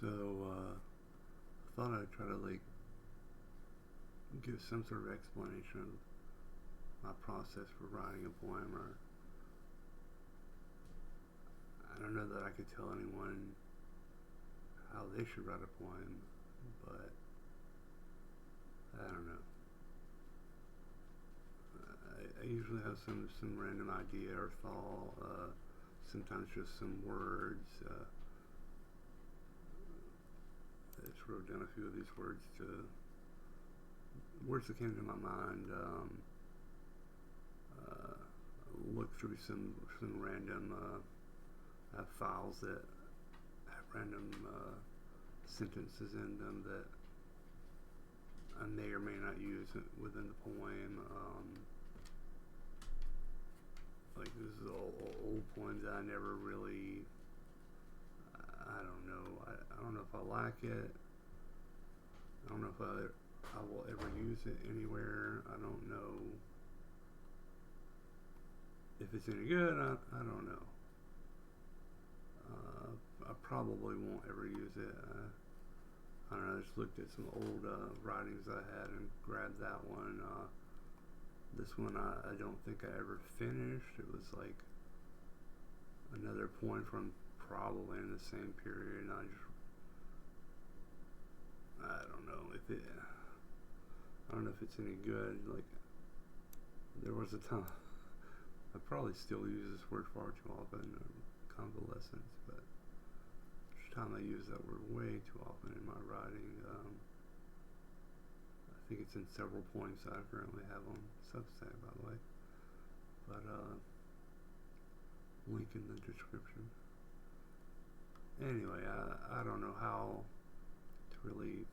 So, I thought I'd try to like give some sort of explanation of my process for writing a poem, or I don't know that I could tell anyone how they should write a poem, but I don't know. I usually have some random idea or thought, sometimes just some words. I just wrote down a few of these words that came to my mind. Looked through some random files that have random sentences in them that I may or may not use within the poem. Like this is old poems that I never really, I don't know. I don't know if I like it. I don't know if I will ever use it anywhere. I don't know if it's any good. I don't know. I probably won't ever use it. I don't know. I just looked at some old writings I had and grabbed that one. This one I don't think I ever finished. It was like another poem from probably in the same period. And I don't know if it's any good. Like there was a time I probably still use this word far too often, convalescence, but each time I use that word way too often in my writing. I think it's in several poems that I currently have on Substack, by the way, but link in the description. Anyway, I don't know how to really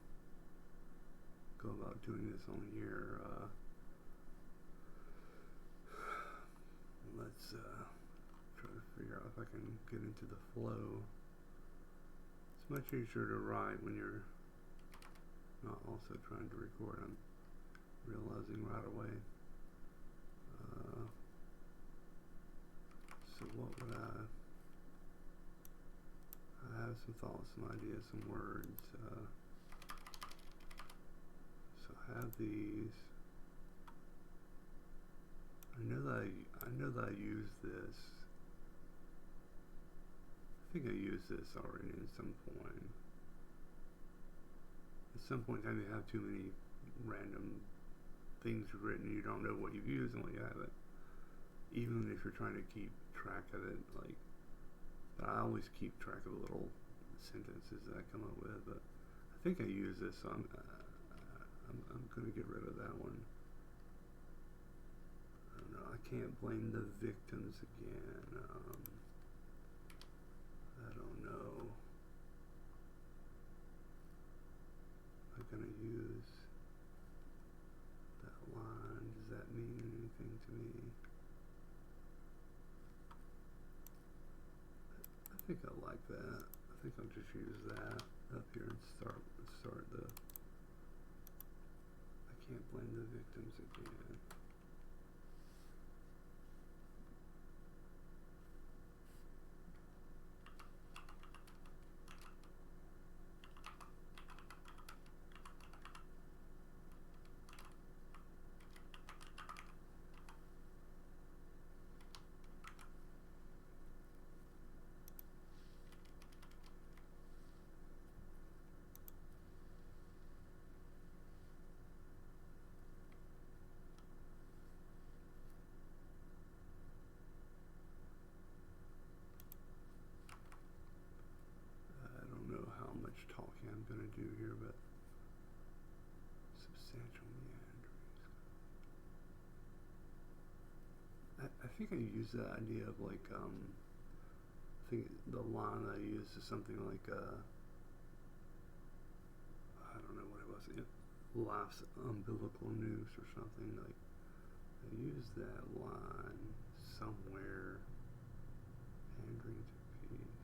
go about doing this on here. Let's try to figure out if I can get into the flow. It's much easier to write when you're not also trying to record. I'm realizing right away. So what would I have some thoughts, some ideas, some words. So I have these. I know that I use this. I think I used this already in some point. At some point in time, you have too many random things written, you don't know what you've used and what you haven't. Even if you're trying to keep track of it, like, but I always keep track of little sentences that I come up with. But I think I use this, so I'm going to get rid of that one. I don't know. I can't blame the victims again. I don't know. I'm going to use that line. Does that mean anything to me? I think I like that. I think I'll just use that up here and start the. I can't blame the victims again. I don't know how much talking I'm going to do here, but substantial meanderings. I think I use that idea of like, I think the line I used is something like, I don't know what it was, life's umbilical noose or something. Like, I used that line somewhere, pandering to peace.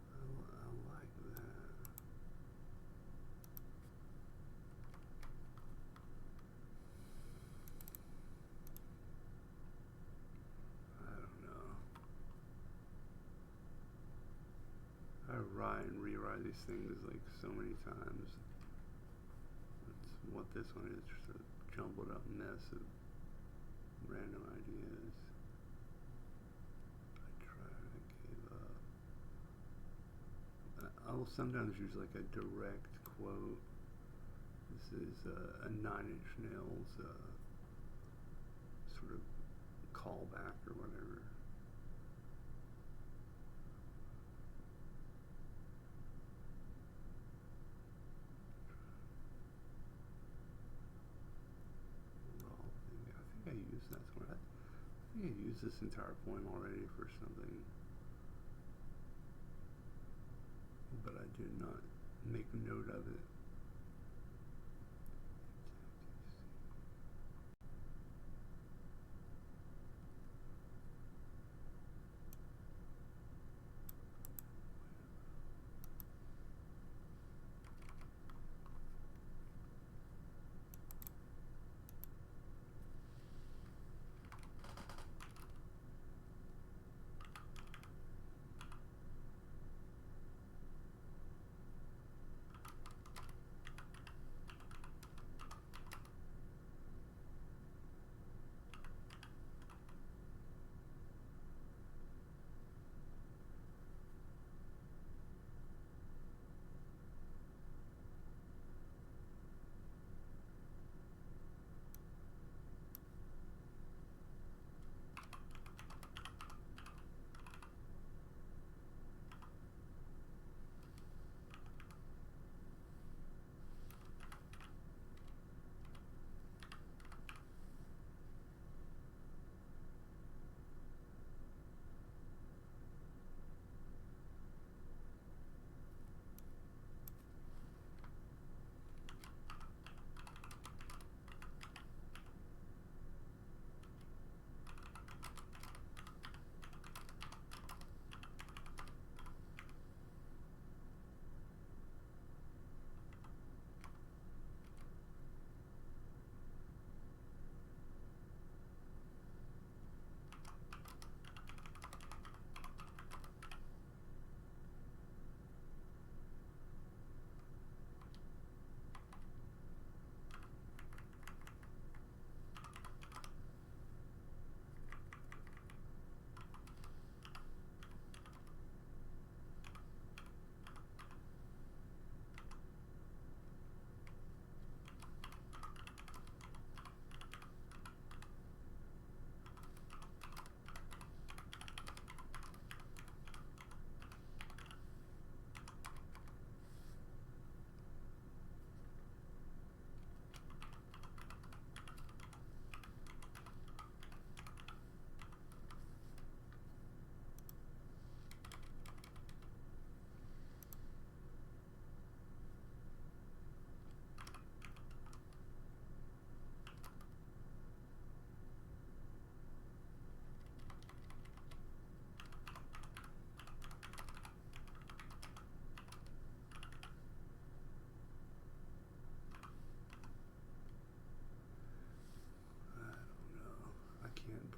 I like that. try these things like so many times. That's what this one is, just a jumbled up mess of random ideas. I tried, I gave up. I will sometimes use like a direct quote. This is a Nine Inch Nails sort of callback or whatever. I think I used that somewhere. I think I used this entire poem already for something, but I did not make a note of it.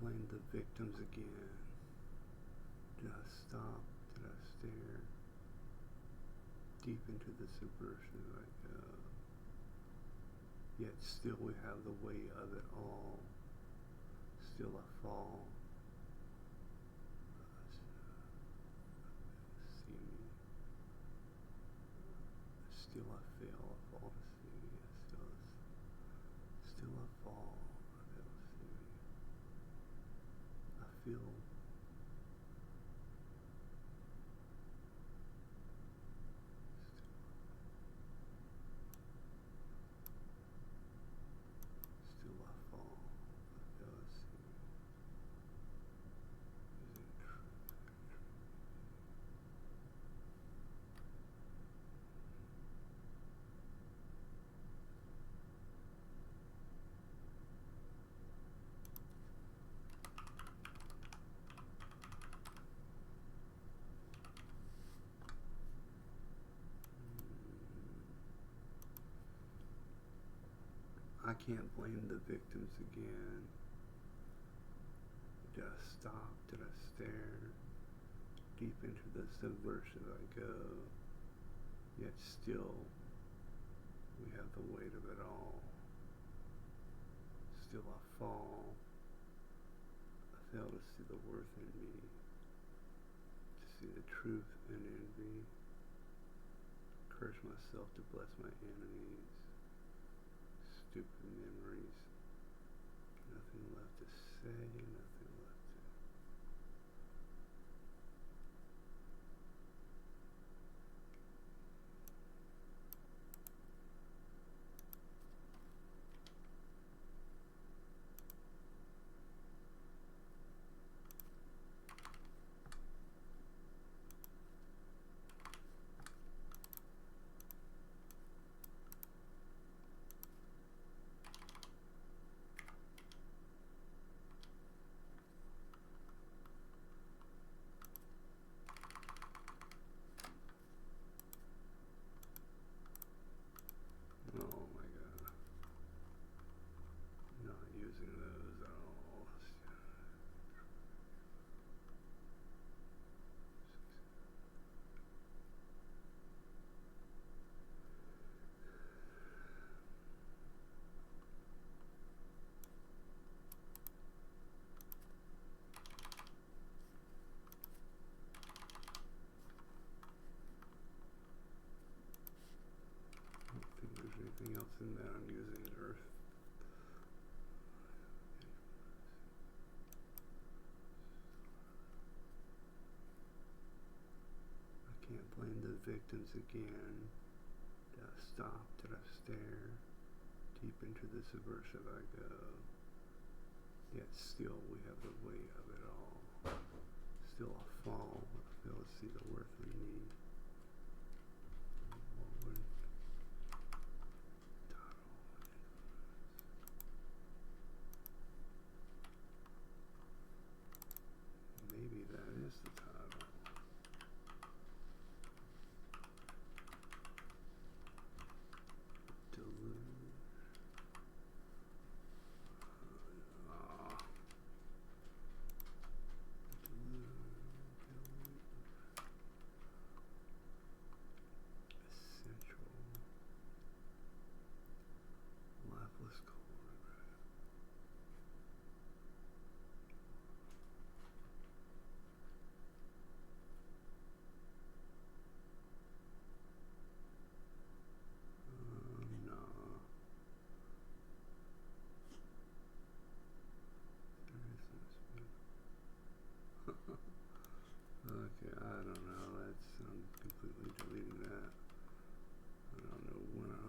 Blame the victims again. Did I stop? Did I stare? Deep into the subversive I go. Yet still we have the weight of it all. Still I fall. See me. Still I fail. I fall to see me. Still I fall. I fail to see me. I feel still I fall. I fail to see me. Is it true? I can't blame the victims again. Did I stop? Did I stare? Deep into the subversive I go. yet still we have the weight of it all. Still I fall. I fail to see the worth in me, to see the truth in envy. Curse myself to bless my enemies. Stupid memories. Nothing left to say, nothing left to. Oh my god. Not using those at all. I don't think there's anything else in that I'm using Earth. I can't blame the victims again. Did I stop? Did I stare? Deep into the subversive I go. Yet still we have the weight of it all. Still I fall. I fail to see the worth in me. What would maybe that is the title. Deluge. Essential. Lifeless cold. No. Okay, I don't know. I'm completely deleting that. I don't know when I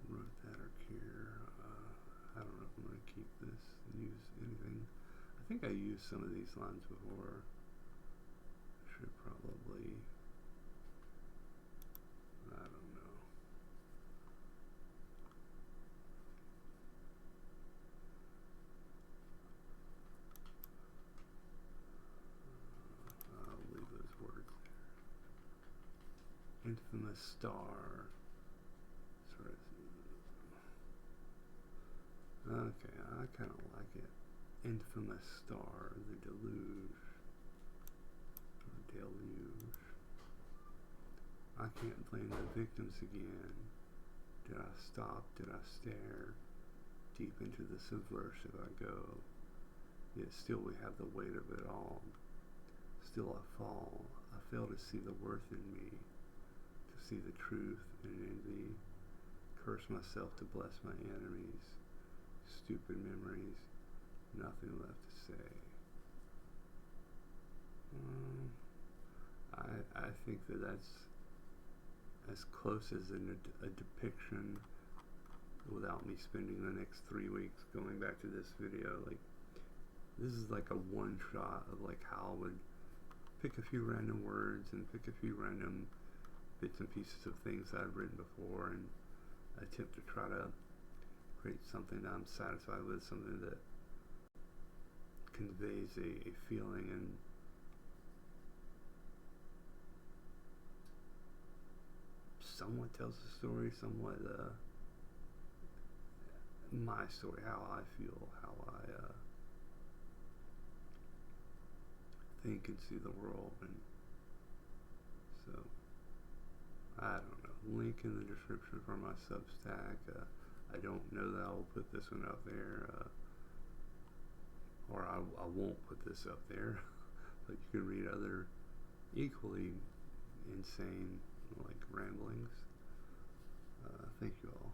wrote that or care. I don't know if I'm going to keep this and use anything. I think I used some of these lines before. Should probably. I don't know. I'll leave those words there. Infamous star. Sort of. Okay, I kind of like it. Infamous star, the deluge. Or deluge. I can't blame the victims again. Did I stop? Did I stare? Deep into the subversive I go. Yet still we have the weight of it all. Still I fall. I fail to see the worth in me, to see the truth in envy. Curse myself to bless my enemies. Stupid memories. Nothing left to say. I think that's as close as a depiction without me spending the next 3 weeks going back to this video. Like, this is like a one shot of like how I would pick a few random words and pick a few random bits and pieces of things that I've written before and attempt to try to create something that I'm satisfied with, something that conveys a feeling and somewhat tells the story, somewhat my story, how I feel, how I think and see the world, and So, I don't know. Link in the description for my Substack. I don't know that I will put this one up there, or I won't put this up there, but you can read other equally insane, like, ramblings. Thank you all.